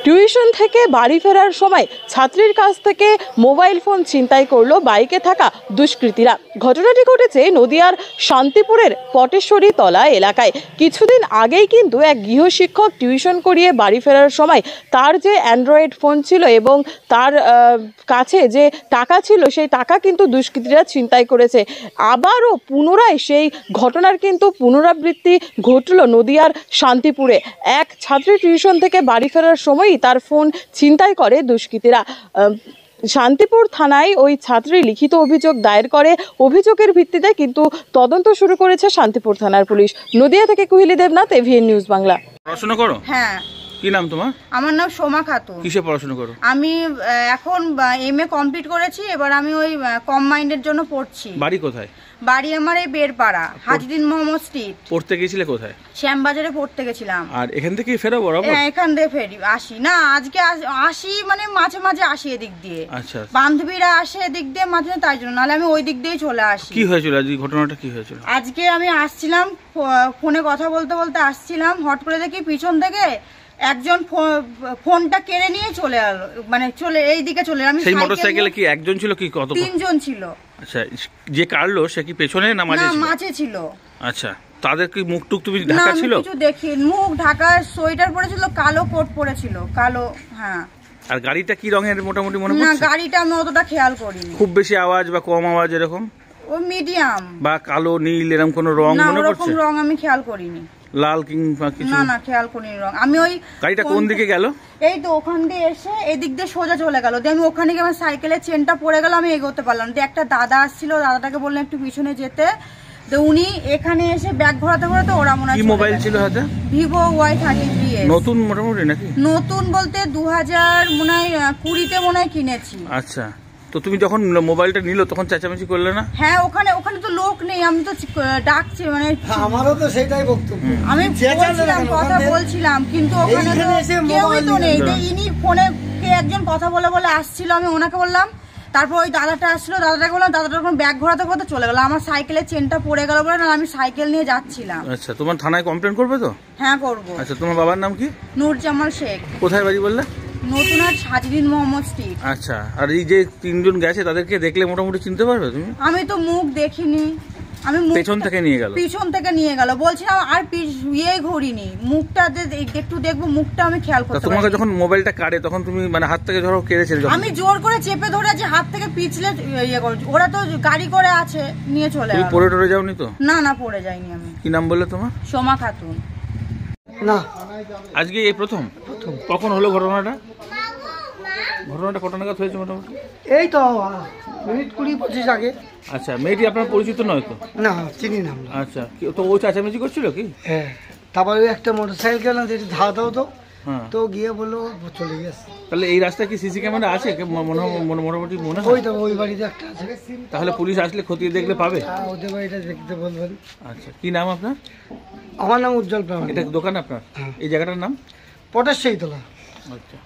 Tuition থেকে বাড়ি ফেরার সময় ছাত্রীর কাছ থেকে মোবাইল ফোন ছিনতাই করলো বাইকে থাকা দুষ্কৃতীরা। ঘটনাটি ঘটেছে নদিয়ার শান্তিপুরের পটেশ্বরী তলা এলাকায়। কিছুদিন আগেই কিন্তু এক গৃহশিক্ষক টিউশন করিয়ে বাড়ি ফেরার সময় তার যে অ্যান্ড্রয়েড ফোন ছিল এবং তার কাছে যে টাকা ছিল সেই টাকা কিন্তু দুষ্কৃতীরা ছিনতাই করেছে। আবারও পুনরায় সেই ঘটনার কিন্তু পুনরাবৃত্তি ঘটল নদিয়ার শান্তিপুরে। এক ছাত্রী টিউশন থেকে বাড়ি ফেরার সময়ই তার ফোন ছিনতাই করে দুষ্কৃতীরা। শান্তিপুর থানায় ওই ছাত্রী লিখিত অভিযোগ দায়ের করে। অভিযোগের ভিত্তিতে কিন্তু তদন্ত শুরু করেছে শান্তিপুর থানার পুলিশ। নদিয়া থেকে কুহিলি দেবনাথ, এভিএন নিউজ বাংলা। পড়াশোনা করো? হ্যাঁ। কি নাম তোমার? আমার নাম সোমা খাতুন। কিসে পড়াশোনা করো? আমি এখন এমএ কমপ্লিট করেছি, এবার আমি ওই কম মাইন্ডের জন্য পড়ছি। বাড়ি কোথায়? বাড়ি আমার এই বেরপাড়া, হাজদিন মোহাম্মদ স্ট্রিট। পড়তে গিয়েছিলে কোথায়? শ্যামবাজারে পড়তে গেছিলাম। আর এখান থেকে ফেরো বরাবর? হ্যাঁ, এখান দিয়ে ফেরি আসি না, আজকে আসি মানে মাঝে মাঝে আসি এদিক দিয়ে। আচ্ছা, বান্ধবীরা আসে এদিক দিয়ে মাঝে, তাই জন্য, নাহলে আমি ওই দিক দিয়েই চলে আসি। কি হয়েছিল আজকে? ঘটনাটা কি হয়েছিল? আজকে আমি আসছিলাম, ফোনে কথা বলতে বলতে আসছিলাম, হট করে দেখি পিছন থেকে একজন ফোনটা কেড়ে নিয়ে চলে এলো, মানে চলে এইদিকে চলে। আমি সেই মোটরসাইকেলে কি একজন ছিল কি কত? তিনজন ছিল। আচ্ছা, যে কাটলো সে কি পেছনে না মাঝে ছিল? মাঝে ছিল। আচ্ছা, তাদের কি মুখ টুক তুমি ঢাকা ছিল? কিছু দেখি, মুখ ঢাকা, সোয়েটার পরেছিল, কালো কোট পরেছিল, কালো। হ্যাঁ। আর গাড়িটা কি রঙের মোটামুটি মনে পড়ছে? না, গাড়িটা আমি অতটা খেয়াল করিনি। খুব বেশি আওয়াজ বা কম আওয়াজ এরকম? ও মিডিয়াম। বা কালো নীল এরকম কোন রং মনে পড়ছে? না, রং আমি খেয়াল করিনি। লাল কিংবা কিছু? না, খেয়াল করিনি রং। আমি ওই গাড়িটা কোন দিকে গেল? এই তো ওখান দিয়ে এসে এদিক দিয়ে সোজা চলে গেল। আমি ওখানে গিয়ে আমার সাইকেলের চেনটা পড়ে গেল, আমি এগোতে পারলাম না। একটা দাদা আসছিল, দাদাটাকে বললাম একটু পিছনে যেতে। তো উনি এখানে এসে ব্যাগ ঘোরাতে ঘোরাতে ওরা মনে হয়। কি মোবাইল ছিল হাতে? Vivo Y33। নতুন মোটামুটি নাকি? নতুন বলতে 2020 মনে হয় কিনেছি। আচ্ছা, তো তুমি যখন মোবাইলটা নিল তখন চেঁচামেচি করলে না? হ্যাঁ, ওখানে তো লোক নেই, আমি তো ডাকছি, মানে আমারও তো সেটাই বক্তব্য। আমি বলছিলাম, কথা বলছিলাম, কিন্তু ওখানে তো কেউই তো নেই। ইনি ফোনে কে একজন কথা বলে বলে আসছিল, আমি ওনাকে বললাম। তারপর ওই দাদাটা আসছিল, দাদাটাকে বললাম, দাদাটা ব্যাগ ঘোরাতে ঘোরাতে চলে গেল। আমার সাইকেলের চেনটা পড়ে গেল বলে, না আমি সাইকেল নিয়ে যাচ্ছিলাম। আচ্ছা, তোমার থানায় কমপ্লেন করবে তো? হ্যাঁ, করবো। আচ্ছা, তোমার বাবার নাম কি? নূরজামাল শেখ। কোথায় বাড়ি বললে? নতুনহাট, হাজদিন মোহাম্মদ স্ট্রিট। আচ্ছা, আর এই যে তিনজন গেছে তাদেরকে দেখলে মোটামুটি চিনতে পারবে তুমি? আমি তো মুখ দেখিনি। আমি পেছন থেকে নিয়ে গেল? পিছন থেকে নিয়ে গেল বলছিলাম, আর ঘুরিনি, মুখটা একটু দেখবো, মুখটা আমি খেয়াল করতে। তোমাকে যখন মোবাইলটা কাটে তখন তুমি মানে হাত থেকে ধরো কেড়েছে? আমি জোর করে চেপে ধরে যে হাত থেকে পিছলে ইয়ে করছি। ওরা তো গাড়ি করে আছে, নিয়ে চলে গেল। পড়ে টরে যাওনি তো? না, পড়ে যাইনি আমি। কি নাম বললে তোমার? সোমা খাতুন। না, আজকে এই প্রথম? কখন হলো ঘটনাটা? কত নাগাদ হয়েছে মোটামুটি? এই তো মিনিট 20-25 আগে। আচ্ছা, মেয়েটি আপনার পরিচিত নয় তো? না, চিনি না। আচ্ছা, তো ও চেঁচামেচি করছিল কি? হ্যাঁ, তারপরে একটা মোটরসাইকেল না যেটা ধাওয়া দাও তো গিয়ে বললো চলে গেছে। তাহলে এই রাস্তায় কি সিসি ক্যামেরা আছে মোটামুটি মনে হয়? ওই বাড়িতে একটা আছে। তাহলে পুলিশ আসলে খতিয়ে দেখলে পাবে? ওদের বাড়িটা দেখতে বলবেন। আচ্ছা, কি নাম আপনার? আমার নাম উজ্জ্বল প্রামাণিক। এটা দোকান আপনার? এই জায়গাটার নাম? পটেশ্বরী তলা। আচ্ছা।